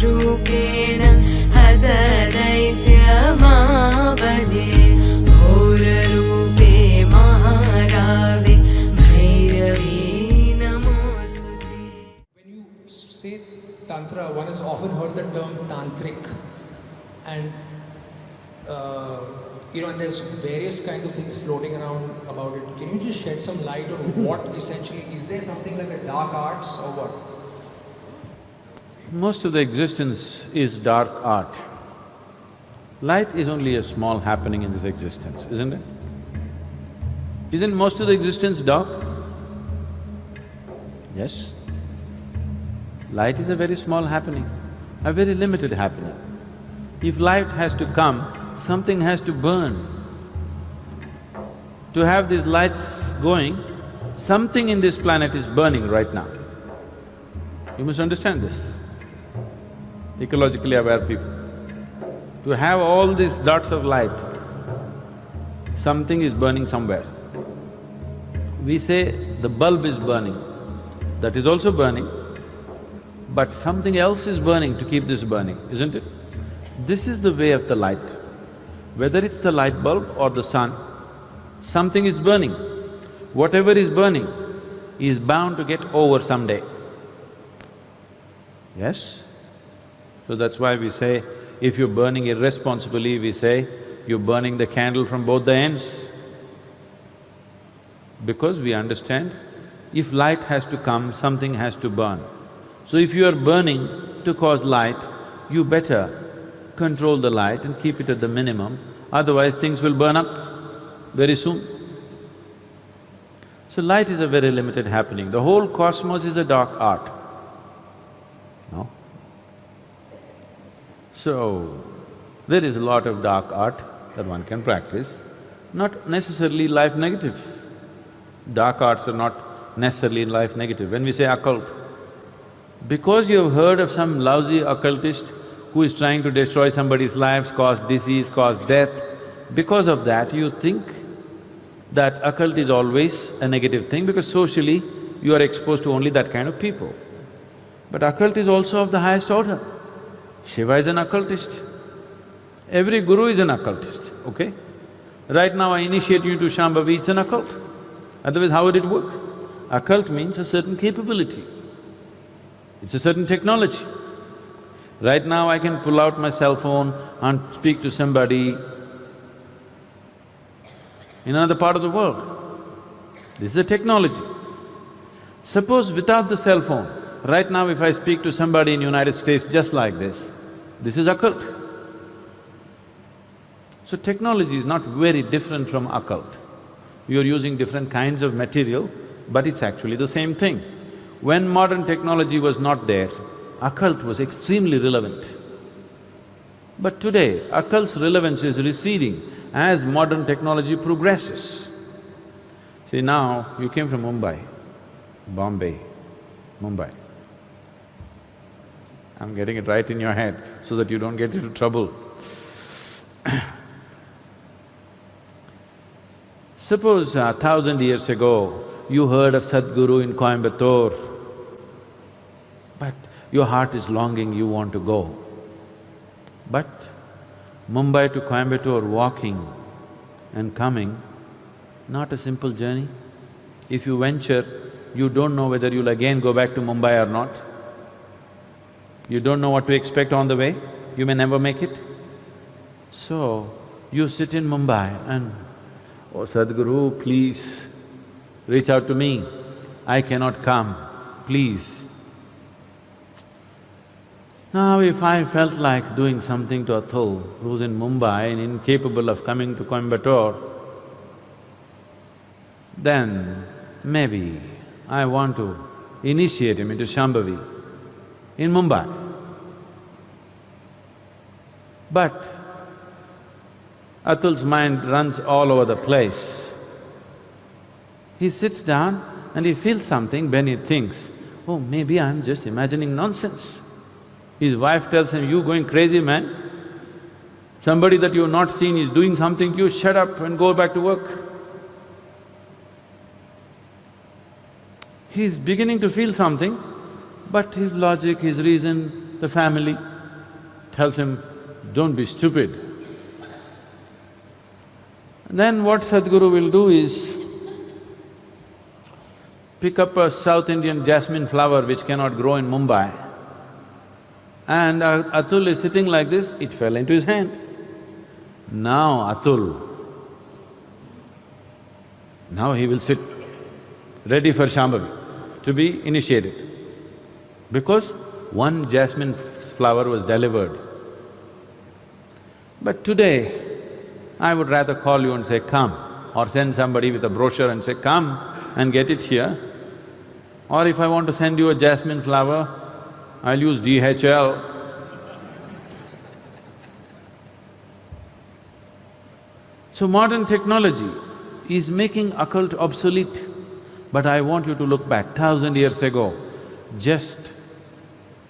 रूपेण हतदैत्यमावने घोररूपे महारावे भैरवी नमोस्तुते। When you say Tantra, one has often heard the term tantric, and and there's various kinds of things floating around about it. Can you just shed some light on what essentially, is there something like a dark arts or what? Most of the existence is dark art. Light is only a small happening in this existence, isn't it? Isn't most of the existence dark? Yes. Light is a very small happening, a very limited happening. If light has to come, something has to burn. To have these lights going, something in this planet is burning right now. You must understand this, ecologically aware people. To have all these dots of light, something is burning somewhere. We say the bulb is burning, that is also burning, but something else is burning to keep this burning, isn't it? This is the way of the light. Whether it's the light bulb or the sun, something is burning. Whatever is burning is bound to get over someday. Yes? So that's why we say, if you're burning irresponsibly, we say, you're burning the candle from both the ends. Because we understand, if light has to come, something has to burn. So if you are burning to cause light, you better control the light and keep it at the minimum, otherwise things will burn up very soon. So light is a very limited happening. The whole cosmos is a dark art. No? So, there is a lot of dark art that one can practice, not necessarily life negative. Dark arts are not necessarily life negative. When we say occult, because you have heard of some lousy occultist who is trying to destroy somebody's lives, cause disease, cause death, because of that you think that occult is always a negative thing because socially you are exposed to only that kind of people. But occult is also of the highest order. Shiva is an occultist. Every guru is an occultist, okay? Right now I initiate you to Shambhavi, it's an occult. Otherwise how would it work? Occult means a certain capability. It's a certain technology. Right now I can pull out my cell phone and speak to somebody in another part of the world. This is a technology. Suppose without the cell phone, right now if I speak to somebody in United States just like this is occult. So technology is not very different from occult. You're using different kinds of material, but it's actually the same thing. When modern technology was not there, occult was extremely relevant. But today, occult's relevance is receding as modern technology progresses. See, now you came from Mumbai, Bombay, Mumbai. I'm getting it right in your head so that you don't get into trouble. Suppose 1,000 years ago, you heard of Sadhguru in Coimbatore, but your heart is longing, you want to go. But Mumbai to Coimbatore, walking and coming, not a simple journey. If you venture, you don't know whether you'll again go back to Mumbai or not. You don't know what to expect on the way, you may never make it. So, you sit in Mumbai and, oh Sadhguru, please reach out to me, I cannot come, please. Now if I felt like doing something to Atul, who's in Mumbai and incapable of coming to Coimbatore, then maybe I want to initiate him into Shambhavi in Mumbai. But Atul's mind runs all over the place. He sits down and he feels something, then he thinks, oh, maybe I'm just imagining nonsense. His wife tells him, you going crazy, man? Somebody that you've not seen is doing something to you, shut up and go back to work. He's beginning to feel something, but his logic, his reason, the family, tells him, don't be stupid. And then what Sadhguru will do is pick up a South Indian jasmine flower which cannot grow in Mumbai, and Atul is sitting like this, it fell into his hand. Now he will sit ready for Shambhavi, to be initiated, because one jasmine flower was delivered. But today, I would rather call you and say, come, or send somebody with a brochure and say, come and get it here. Or if I want to send you a jasmine flower, I'll use DHL. So modern technology is making occult obsolete, but I want you to look back 1,000 years ago, just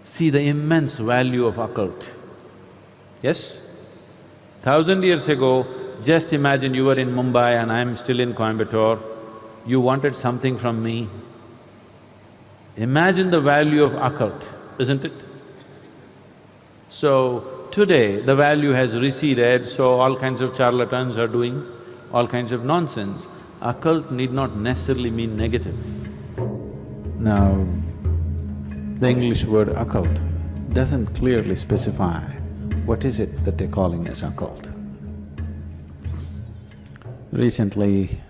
see the immense value of occult. Yes? 1,000 years ago, just imagine you were in Mumbai and I'm still in Coimbatore, you wanted something from me. Imagine the value of occult, isn't it? So, today the value has receded, so all kinds of charlatans are doing all kinds of nonsense. Occult need not necessarily mean negative. Now, the English word occult doesn't clearly specify what is it that they're calling as occult. Recently,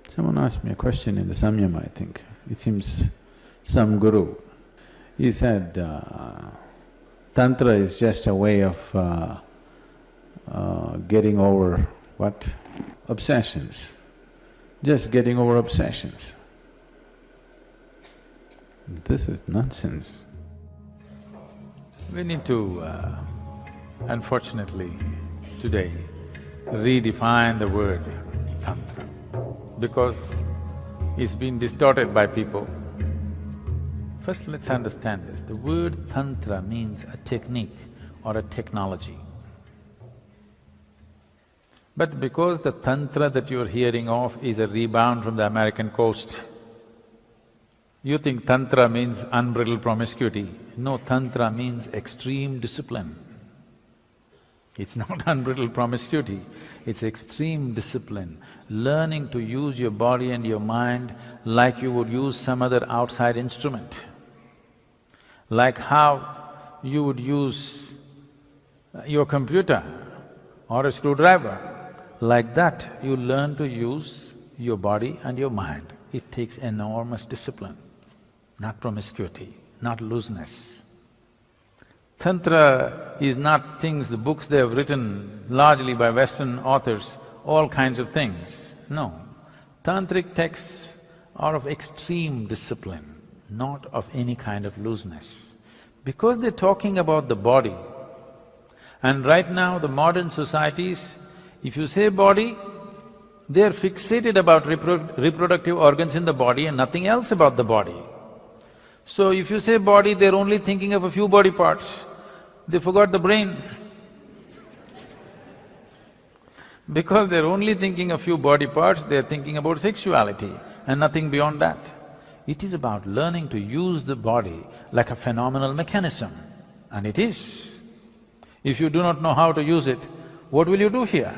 someone asked me a question in the Samyama, I think. It seems some guru. He said, Tantra is just a way of getting over what? Obsessions. Just getting over obsessions. This is nonsense. We need to, unfortunately, today, redefine the word Tantra, because it's been distorted by people. First, let's understand this. The word Tantra means a technique or a technology. But because the Tantra that you're hearing of is a rebound from the American coast, you think Tantra means unbridled promiscuity. No, Tantra means extreme discipline. It's not unbridled promiscuity, it's extreme discipline. Learning to use your body and your mind like you would use some other outside instrument. Like how you would use your computer or a screwdriver. Like that, you learn to use your body and your mind. It takes enormous discipline, not promiscuity, not looseness. Tantra is not things, the books they have written largely by Western authors, all kinds of things. No, tantric texts are of extreme discipline, not of any kind of looseness. Because they're talking about the body, and right now the modern societies, if you say body, they're fixated about reproductive organs in the body and nothing else about the body. So if you say body, they're only thinking of a few body parts, they forgot the brain. Because they're only thinking a few body parts, they're thinking about sexuality and nothing beyond that. It is about learning to use the body like a phenomenal mechanism, and it is. If you do not know how to use it, what will you do here?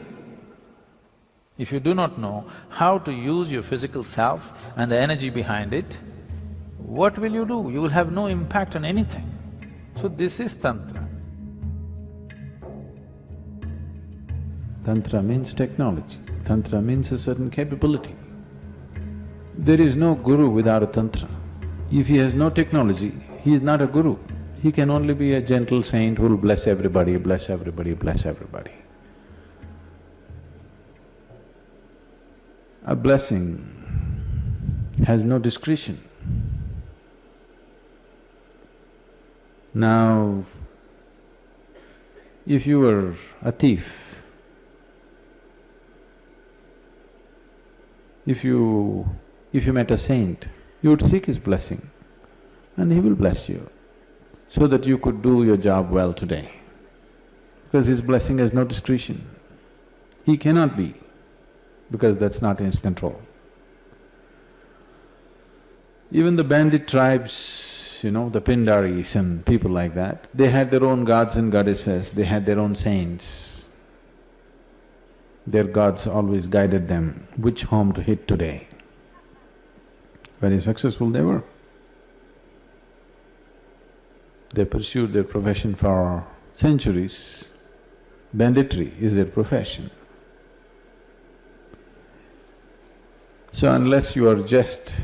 If you do not know how to use your physical self and the energy behind it, what will you do? You will have no impact on anything. So this is Tantra. Tantra means technology, Tantra means a certain capability. There is no guru without a Tantra. If he has no technology, he is not a guru. He can only be a gentle saint who will bless everybody, bless everybody, bless everybody. A blessing has no discretion. Now, if you were a thief, if you met a saint, you would seek his blessing and he will bless you so that you could do your job well today. Because his blessing has no discretion. He cannot be, because that's not in his control. Even the bandit tribes the Pindaris and people like that, they had their own gods and goddesses, they had their own saints. Their gods always guided them which home to hit today. Very successful they were. They pursued their profession for centuries. Banditry is their profession. So unless you are just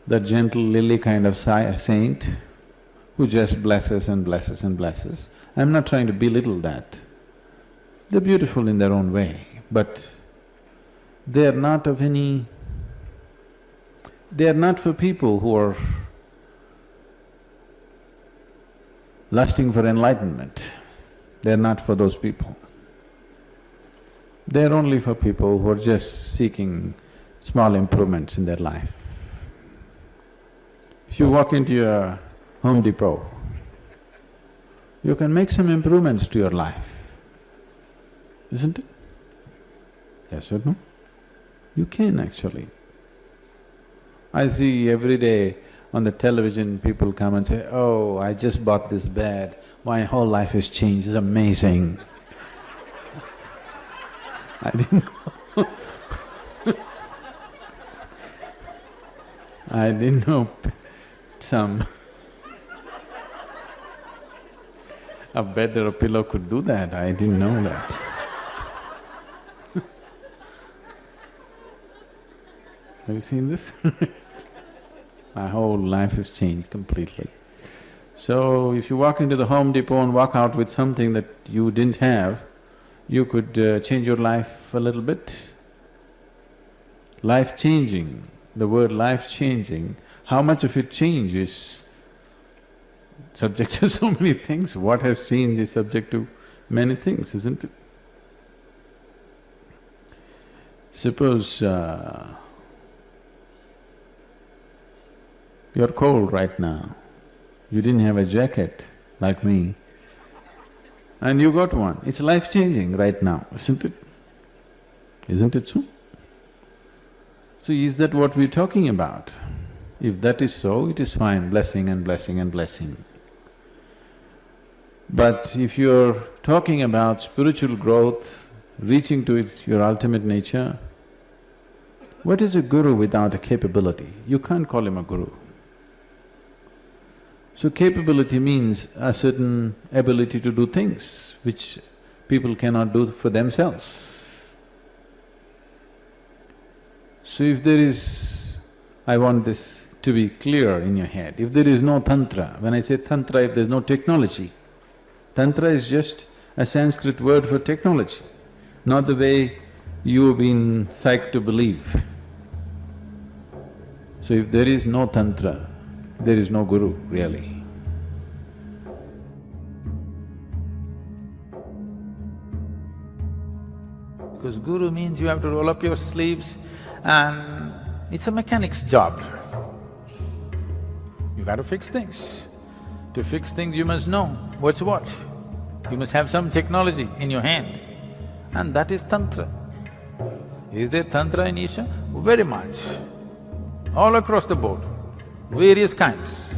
the gentle lily kind of saint who just blesses and blesses and blesses, I'm not trying to belittle that. They're beautiful in their own way, but they're not of any… they're not for people who are lusting for enlightenment. They're not for those people. They're only for people who are just seeking small improvements in their life. If you walk into a Home Depot, you can make some improvements to your life, isn't it? Yes or no? You can actually. I see every day on the television people come and say, "Oh, I just bought this bed, my whole life has changed, it's amazing." I didn't know I didn't know some a bed or a pillow could do that, I didn't know that. Have you seen this? My whole life has changed completely. So, if you walk into the Home Depot and walk out with something that you didn't have, you could change your life a little bit. Life-changing, the word life-changing, how much of it changes subject to so many things. What has changed is subject to many things, isn't it? Suppose you're cold right now, you didn't have a jacket like me, and you got one. It's life-changing right now, isn't it? Isn't it so? So is that what we're talking about? If that is so, it is fine, blessing and blessing and blessing. But if you're talking about spiritual growth, reaching to your ultimate nature, what is a guru without a capability? You can't call him a guru. So capability means a certain ability to do things which people cannot do for themselves. So if there is… I want this to be clear in your head, if there is no Tantra, when I say Tantra, if there's no technology, Tantra is just a Sanskrit word for technology, not the way you've been psyched to believe. So if there is no Tantra, there is no guru, really. Because guru means you have to roll up your sleeves and it's a mechanic's job. You got to fix things. To fix things you must know what's what. You must have some technology in your hand, and that is Tantra. Is there Tantra in Isha? Very much. All across the board, various kinds.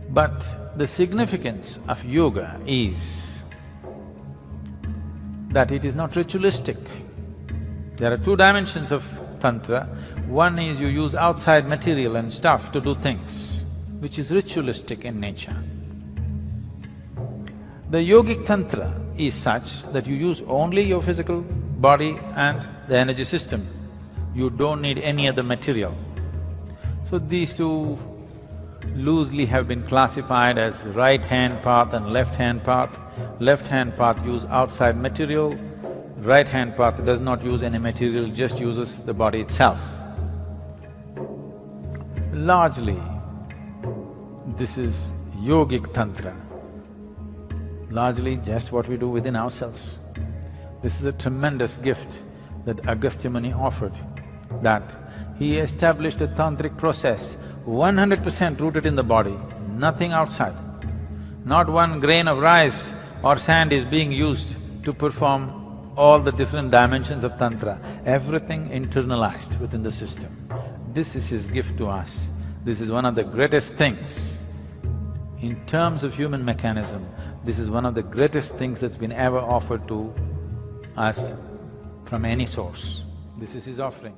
But the significance of yoga is that it is not ritualistic. There are two dimensions of Tantra. One is you use outside material and stuff to do things, which is ritualistic in nature. The yogic Tantra is such that you use only your physical body and the energy system. You don't need any other material. So these two loosely have been classified as right-hand path and left-hand path. Left-hand path use outside material, right-hand path does not use any material, just uses the body itself. Largely, this is yogic Tantra, largely just what we do within ourselves. This is a tremendous gift that Agastya Muni offered, that he established a tantric process 100% rooted in the body, nothing outside. Not one grain of rice or sand is being used to perform all the different dimensions of Tantra, everything internalized within the system. This is his gift to us. This is one of the greatest things. In terms of human mechanism, this is one of the greatest things that's been ever offered to us from any source. This is his offering.